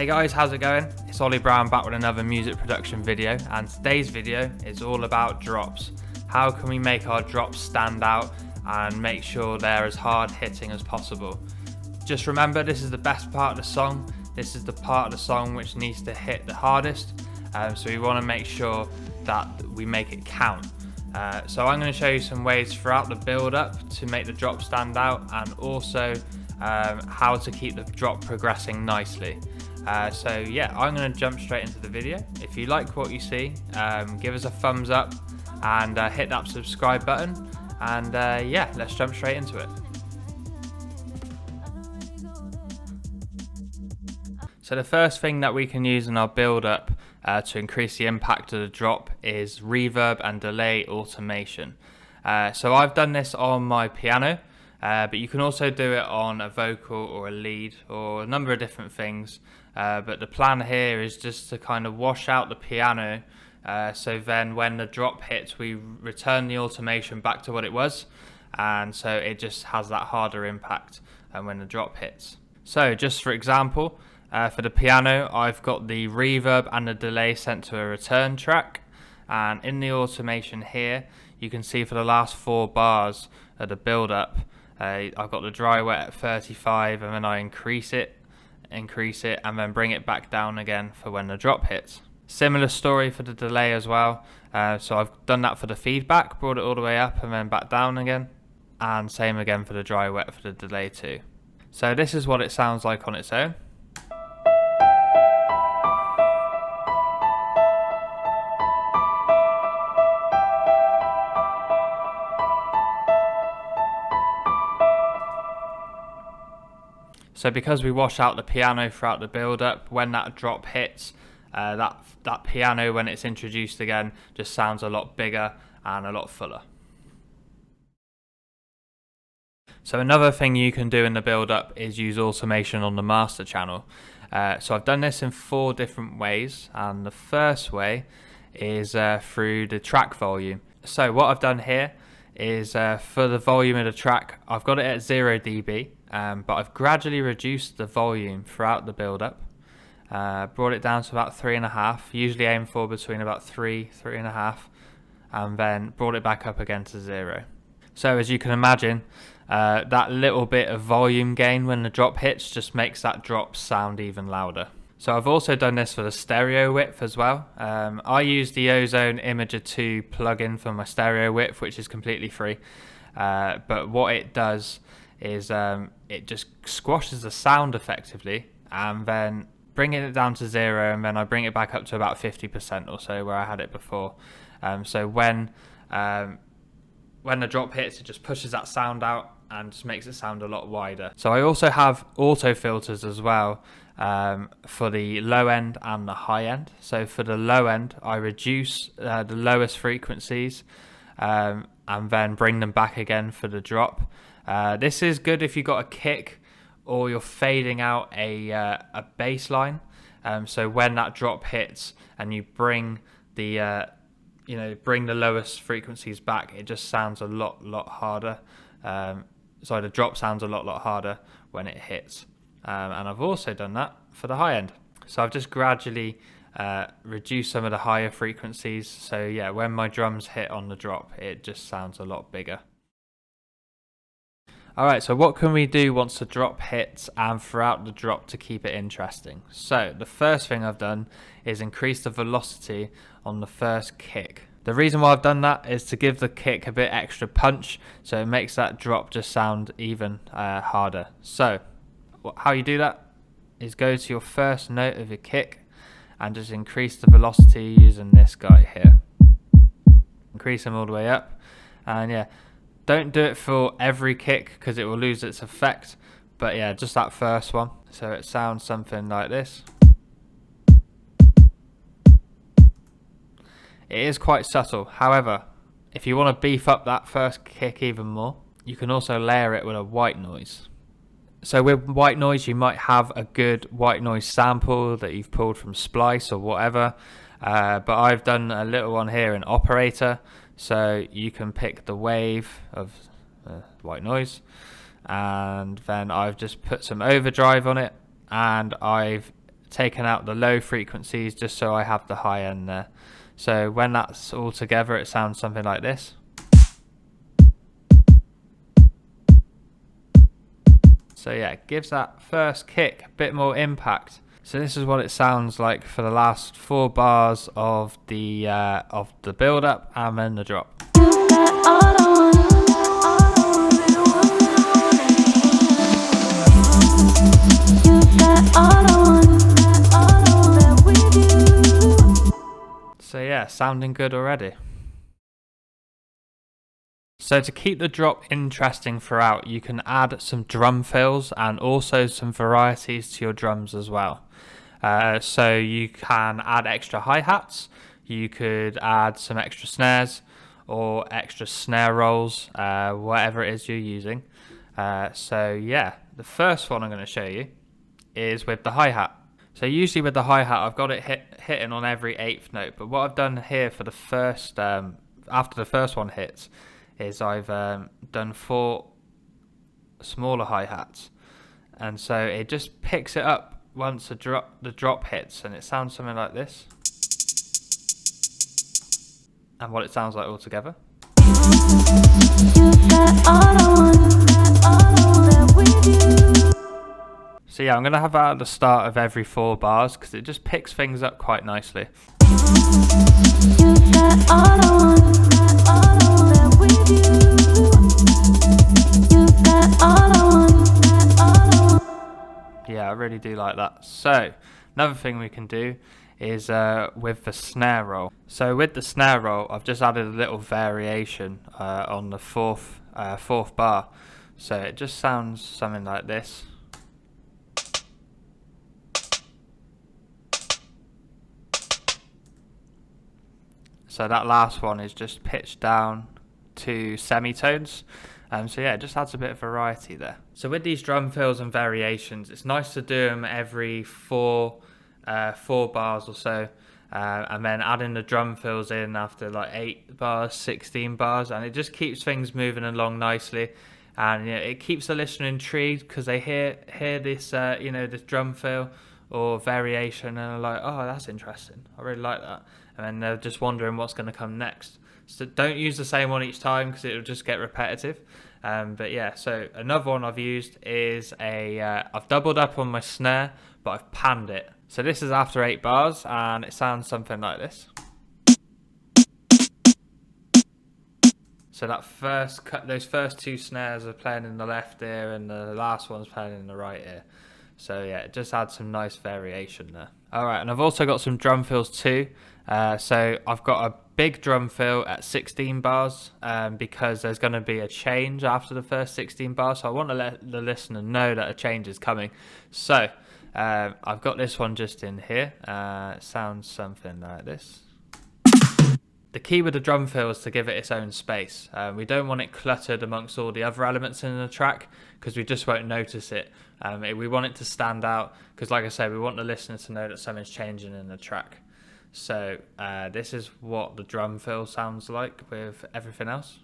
Hey guys, how's it going? It's Olly Brown back with another music production video, and today's video is all about drops. How can we make our drops stand out and make sure they're as hard hitting as possible? Just remember, this is the best part of the song. This is the part of the song which needs to hit the hardest, so we want to make sure that we make it count. So I'm going to show you some ways throughout the build up to make the drop stand out, and also how to keep the drop progressing nicely. So yeah, I'm going to jump straight into the video. If you like what you see, give us a thumbs up and hit that subscribe button, and yeah, let's jump straight into it. So the first thing that we can use in our build up to increase the impact of the drop is reverb and delay automation. So I've done this on my piano, but you can also do it on a vocal or a lead or a number of different things. But the plan here is just to kind of wash out the piano, so then when the drop hits, we return the automation back to what it was, and so it just has that harder impact when the drop hits. So just for example, for the piano, I've got the reverb and the delay sent to a return track, and in the automation here, you can see for the last 4 bars of the build up, I've got the dry wet at 35, and then I increase it, and then bring it back down again for when the drop hits. Similar story for the delay as well. So I've done that for the feedback, brought it all the way up and then back down again, and same again for the dry wet for the delay too. So this is what it sounds like on its own. So because we wash out the piano throughout the build up, when that drop hits, that piano, when it's introduced again, just sounds a lot bigger and a lot fuller. So another thing you can do in the build up is use automation on the master channel. So I've done this in 4 different ways, and the first way is through the track volume. So what I've done here is for the volume of the track, I've got it at 0 dB, but I've gradually reduced the volume throughout the build up, brought it down to about 3.5, usually aim for between about 3.5, and then brought it back up again to 0. So as you can imagine, that little bit of volume gain when the drop hits just makes that drop sound even louder. So I've also done this for the stereo width as well. I use the Ozone Imager 2 plugin for my stereo width, which is completely free. But what it does is it just squashes the sound effectively, and then bringing it down to 0, and then I bring it back up to about 50% or so where I had it before. So when the drop hits, it just pushes that sound out and just makes it sound a lot wider. So I also have auto filters as well, for the low end and the high end. So for the low end, I reduce the lowest frequencies, and then bring them back again for the drop. This is good if you've got a kick or you're fading out a bass line. So when that drop hits and you bring the bring the lowest frequencies back, it just sounds a lot harder. Sorry, the drop sounds a lot harder when it hits. And I've also done that for the high end. So I've just gradually reduced some of the higher frequencies. So yeah, when my drums hit on the drop, it just sounds a lot bigger. Alright, so what can we do once the drop hits and throughout the drop to keep it interesting? So the first thing I've done is increase the velocity on the first kick. The reason why I've done that is to give the kick a bit extra punch, so it makes that drop just sound even harder. So how you do that is go to your first note of your kick and just increase the velocity using this guy here. Increase them all the way up, and yeah, don't do it for every kick because it will lose its effect, but yeah, just that first one. So it sounds something like this. It is quite subtle. However, if you want to beef up that first kick even more, you can also layer it with a white noise. So with white noise, you might have a good white noise sample that you've pulled from Splice or whatever, but I've done a little one here in Operator, so you can pick the wave of white noise, and then I've just put some overdrive on it, and I've taken out the low frequencies just so I have the high end there. So when that's all together, it sounds something like this. So yeah, it gives that first kick a bit more impact. So this is what it sounds like for the last 4 bars of the build up and then the drop. So yeah, sounding good already. So to keep the drop interesting throughout, you can add some drum fills and also some varieties to your drums as well. So you can add extra hi-hats, you could add some extra snares or extra snare rolls, whatever it is you're using. So yeah, the first one I'm going to show you is with the hi-hat. So usually with the hi-hat I've got it hitting on every 8th note, but what I've done here for the first, after the first one hits, is I've done 4 smaller hi-hats, and so it just picks it up once the drop hits, and it sounds something like this, and what it sounds like all together. So yeah, I'm going to have that at the start of every 4 bars because it just picks things up quite nicely. Yeah, I really do like that. So another thing we can do is with the snare roll. So with the snare roll, I've just added a little variation on the fourth bar. So it just sounds something like this. So that last one is just pitched down to semitones. So yeah, it just adds a bit of variety there. So with these drum fills and variations, it's nice to do them every 4 bars or so, and then adding the drum fills in after like 8 bars, 16 bars, and it just keeps things moving along nicely. And you know, it keeps the listener intrigued because they hear this this drum fill or variation and are like, oh, that's interesting, I really like that, and then they're just wondering what's going to come next. So don't use the same one each time because it'll just get repetitive. But yeah, so another one I've used is I've doubled up on my snare, but I've panned it. So this is after 8 bars, and it sounds something like this. So that those first 2 snares are playing in the left ear, and the last one's playing in the right ear. So yeah, it just adds some nice variation there. Alright, and I've also got some drum fills too. So I've got a big drum fill at 16 bars because there's going to be a change after the first 16 bars. So I want to let the listener know that a change is coming. So I've got this one just in here. It sounds something like this. The key with the drum fill is to give it its own space. We don't want it cluttered amongst all the other elements in the track because we just won't notice it. We want it to stand out because, like I said, we want the listener to know that something's changing in the track. So this is what the drum fill sounds like with everything else.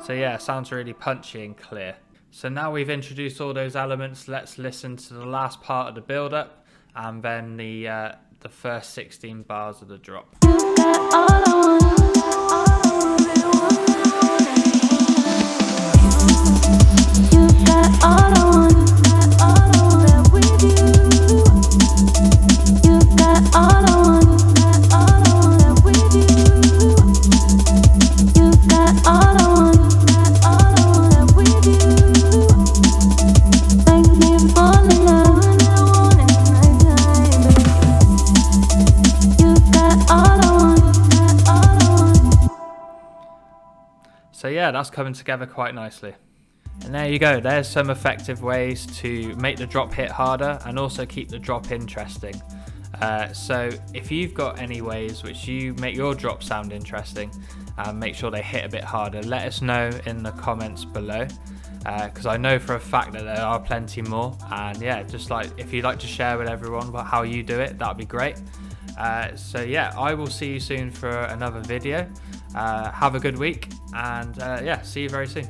So yeah, it sounds really punchy and clear. So now we've introduced all those elements, let's listen to the last part of the build-up and then the first 16 bars of the drop. So yeah, that's coming together quite nicely. And there you go, there's some effective ways to make the drop hit harder and also keep the drop interesting. So if you've got any ways which you make your drop sound interesting and make sure they hit a bit harder, let us know in the comments below, because I know for a fact that there are plenty more. And yeah, just like if you'd like to share with everyone about how you do it, that'd be great. So yeah, I will see you soon for another video. Have a good week. And yeah, see you very soon.